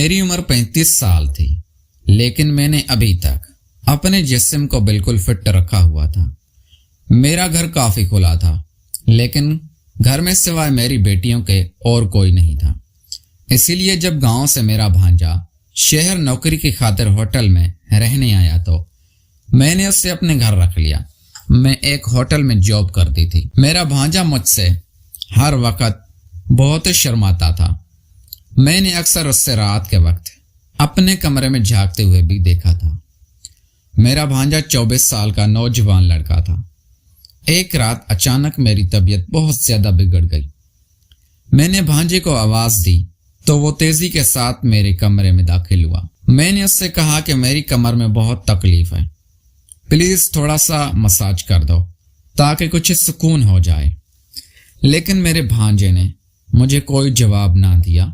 میری عمر 35 سال تھی، لیکن میں نے ابھی تک اپنے جسم کو بالکل فٹ رکھا ہوا تھا۔ میرا گھر کافی کھلا تھا، لیکن گھر میں سوائے میری بیٹیوں کے اور کوئی نہیں تھا۔ اسی لیے جب گاؤں سے میرا بھانجا شہر نوکری کی خاطر ہوٹل میں رہنے آیا تو میں نے اسے اپنے گھر رکھ لیا۔ میں ایک ہوٹل میں جاب کرتی تھی۔ میرا بھانجا مجھ سے ہر وقت بہت شرماتا تھا۔ میں نے اکثر اس سے رات کے وقت اپنے کمرے میں جھانکتے ہوئے بھی دیکھا تھا۔ میرا بھانجا 24 سال کا نوجوان لڑکا تھا۔ ایک رات اچانک میری طبیعت بہت زیادہ بگڑ گئی۔ میں نے بھانجے کو آواز دی تو وہ تیزی کے ساتھ میرے کمرے میں داخل ہوا۔ میں نے اس سے کہا کہ میری کمر میں بہت تکلیف ہے، پلیز تھوڑا سا مساج کر دو تاکہ کچھ سکون ہو جائے۔ لیکن میرے بھانجے نے مجھے کوئی جواب نہ دیا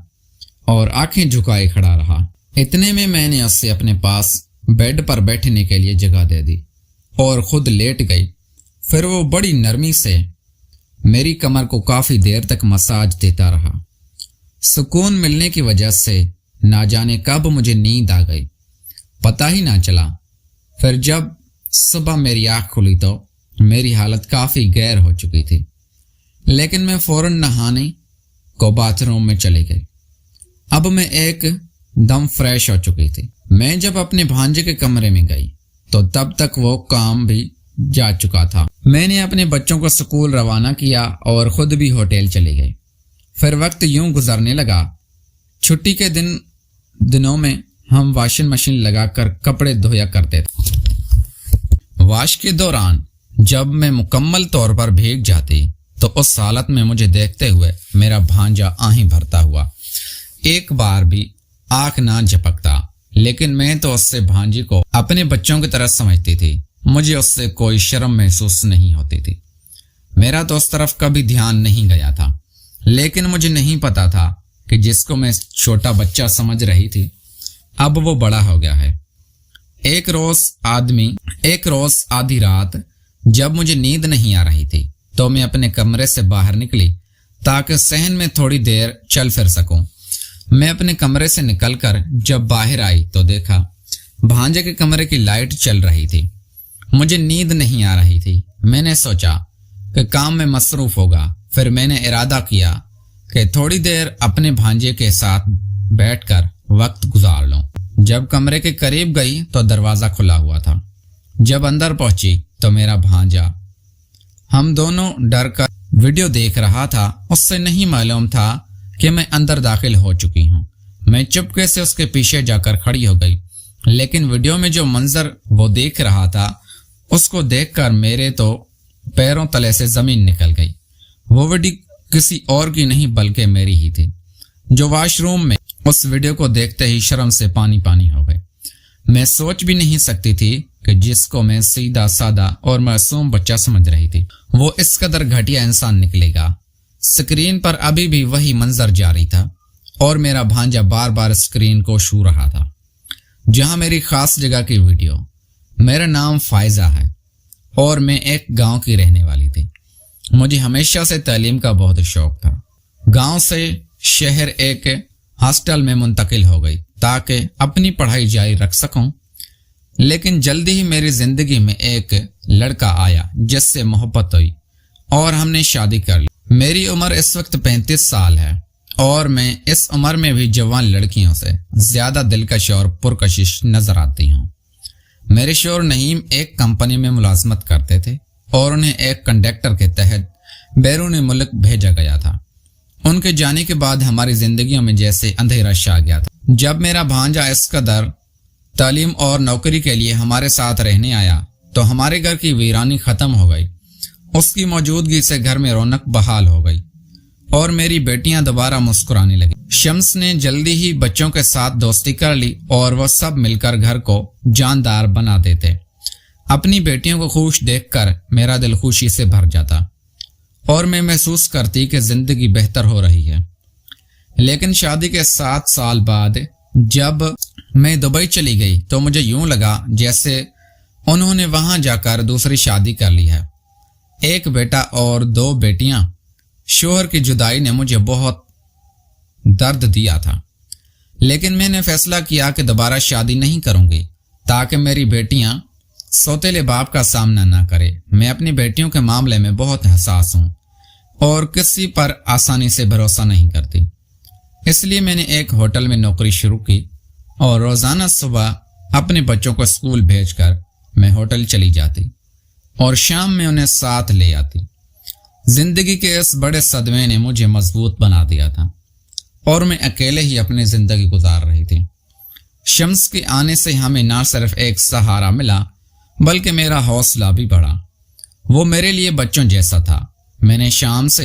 اور آنکھیں جھکائے کھڑا رہا۔ اتنے میں نے اس سے اپنے پاس بیڈ پر بیٹھنے کے لیے جگہ دے دی اور خود لیٹ گئی۔ پھر وہ بڑی نرمی سے میری کمر کو کافی دیر تک مساج دیتا رہا۔ سکون ملنے کی وجہ سے نہ جانے کب مجھے نیند آ گئی، پتہ ہی نہ چلا۔ پھر جب صبح میری آنکھ کھلی تو میری حالت کافی غیر ہو چکی تھی، لیکن میں فوراً نہانے کو باتھ روم میں چلی گئی۔ اب میں ایک دم فریش ہو چکی تھی۔ میں جب اپنے بھانجے کے کمرے میں گئی تو تب تک وہ کام بھی جا چکا تھا۔ میں نے اپنے بچوں کو سکول روانہ کیا اور خود بھی ہوٹل چلی گئی۔ پھر وقت یوں گزرنے لگا۔ چھٹی کے دنوں میں ہم واشنگ مشین لگا کر کپڑے دھویا کرتے تھے۔ واش کے دوران جب میں مکمل طور پر بھیگ جاتی تو اس حالت میں مجھے دیکھتے ہوئے میرا بھانجا آہیں بھرتا ہوا ایک بار بھی آنکھ نہ جھپکتا، لیکن میں تو اس سے بھانجی کو اپنے بچوں کی طرح سمجھتی تھی۔ مجھے اس سے کوئی شرم محسوس نہیں ہوتی تھی۔ میرا تو اس طرف کبھی دھیان نہیں گیا تھا، لیکن مجھے نہیں پتا تھا کہ جس کو میں چھوٹا بچہ سمجھ رہی تھی اب وہ بڑا ہو گیا ہے۔ ایک روز آدھی رات جب مجھے نیند نہیں آ رہی تھی تو میں اپنے کمرے سے باہر نکلی تاکہ صحن میں تھوڑی دیر چل پھر سکوں۔ میں اپنے کمرے سے نکل کر جب باہر آئی تو دیکھا بھانجے کے کمرے کی لائٹ چل رہی تھی۔ مجھے نیند نہیں آ رہی تھی۔ میں نے سوچا کہ کام میں مصروف ہوگا، پھر میں نے ارادہ کیا کہ تھوڑی دیر اپنے بھانجے کے ساتھ بیٹھ کر وقت گزار لوں۔ جب کمرے کے قریب گئی تو دروازہ کھلا ہوا تھا۔ جب اندر پہنچی تو میرا بھانجا ہم دونوں ڈر کر ویڈیو دیکھ رہا تھا۔ اس سے نہیں معلوم تھا کہ میں اندر داخل ہو چکی ہوں۔ میں چپکے سے اس کے پیچھے جا کر کھڑی ہو گئی، لیکن ویڈیو میں جو منظر وہ دیکھ رہا تھا اس کو دیکھ کر میرے تو پیروں تلے سے زمین نکل گئی۔ وہ ویڈیو کسی اور کی نہیں بلکہ میری ہی تھی، جو واش روم میں اس ویڈیو کو دیکھتے ہی شرم سے پانی پانی ہو گئی۔ میں سوچ بھی نہیں سکتی تھی کہ جس کو میں سیدھا سادہ اور معصوم بچہ سمجھ رہی تھی وہ اس قدر گھٹیا انسان نکلے گا۔ اسکرین پر ابھی بھی وہی منظر جاری تھا اور میرا بھانجا بار بار اسکرین کو چھو رہا تھا جہاں میری خاص جگہ کی ویڈیو۔ میرا نام فائزہ ہے اور میں ایک گاؤں کی رہنے والی تھی۔ مجھے ہمیشہ سے تعلیم کا بہت شوق تھا۔ گاؤں سے شہر ایک ہاسٹل میں منتقل ہو گئی تاکہ اپنی پڑھائی جاری رکھ سکوں، لیکن جلدی ہی میری زندگی میں ایک لڑکا آیا جس سے محبت ہوئی اور ہم نے شادی کر لی۔ میری عمر اس وقت 35 سال ہے اور میں اس عمر میں بھی جوان لڑکیوں سے زیادہ دلکش اور پرکشش نظر آتی ہوں۔ میرے شوہر نعیم ایک کمپنی میں ملازمت کرتے تھے اور انہیں ایک کنڈکٹر کے تحت بیرون ملک بھیجا گیا تھا۔ ان کے جانے کے بعد ہماری زندگیوں میں جیسے اندھیرا چھا گیا تھا۔ جب میرا بھانجا اس قدر تعلیم اور نوکری کے لیے ہمارے ساتھ رہنے آیا تو ہمارے گھر کی ویرانی ختم ہو گئی۔ اس کی موجودگی سے گھر میں رونق بحال ہو گئی اور میری بیٹیاں دوبارہ مسکرانے لگی۔ شمس نے جلدی ہی بچوں کے ساتھ دوستی کر لی اور وہ سب مل کر گھر کو جاندار بنا دیتے۔ اپنی بیٹیوں کو خوش دیکھ کر میرا دل خوشی سے بھر جاتا اور میں محسوس کرتی کہ زندگی بہتر ہو رہی ہے۔ لیکن شادی کے 7 سال بعد جب میں دبئی چلی گئی تو مجھے یوں لگا جیسے انہوں نے وہاں جا کر دوسری شادی کر لی ہے۔ ایک بیٹا اور 2 بیٹیاں۔ شوہر کی جدائی نے مجھے بہت درد دیا تھا، لیکن میں نے فیصلہ کیا کہ دوبارہ شادی نہیں کروں گی تاکہ میری بیٹیاں سوتیلے باپ کا سامنا نہ کرے۔ میں اپنی بیٹیوں کے معاملے میں بہت حساس ہوں اور کسی پر آسانی سے بھروسہ نہیں کرتی۔ اس لیے میں نے ایک ہوٹل میں نوکری شروع کی اور روزانہ صبح اپنے بچوں کو اسکول بھیج کر میں ہوٹل چلی جاتی اور شام میں انہیں ساتھ لے آتی۔ زندگی کے اس بڑے صدمے نے مجھے مضبوط بنا دیا تھا اور میں اکیلے ہی اپنی زندگی گزار رہی تھی۔ شمس کے آنے سے ہمیں نہ صرف ایک سہارا ملا بلکہ میرا حوصلہ بھی بڑھا۔ وہ میرے لیے بچوں جیسا تھا۔ میں نے شمس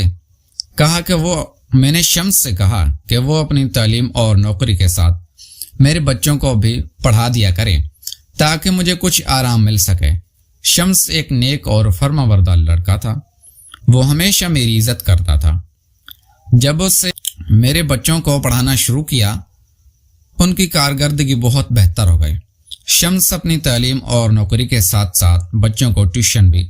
سے کہا کہ وہ اپنی تعلیم اور نوکری کے ساتھ میرے بچوں کو بھی پڑھا دیا کرے تاکہ مجھے کچھ آرام مل سکے۔ شمس ایک نیک اور فرمانبردار لڑکا تھا۔ وہ ہمیشہ میری عزت کرتا تھا۔ جب اس سے میرے بچوں کو پڑھانا شروع کیا ان کی کارکردگی بہت بہتر ہو گئی۔ شمس اپنی تعلیم اور نوکری کے ساتھ ساتھ بچوں کو ٹیوشن بھی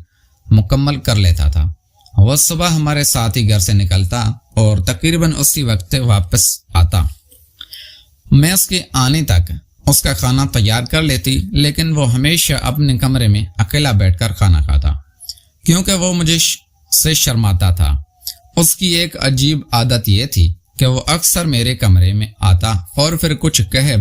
مکمل کر لیتا تھا۔ وہ صبح ہمارے ساتھ ہی گھر سے نکلتا اور تقریباً اسی وقت واپس آتا۔ میں اس کے آنے تک اس کا کھانا تیار کر لیتی، لیکن وہ ہمیشہ اپنے کمرے میں اکیلا بیٹھ کر کھانا کھاتا کیونکہ وہ مجھے سے شرماتا تھا۔ اس کی ایک عجیب عادت یہ تھی کہ وہ اکثر میرے کمرے میں آتا اور پھر کچھ کہے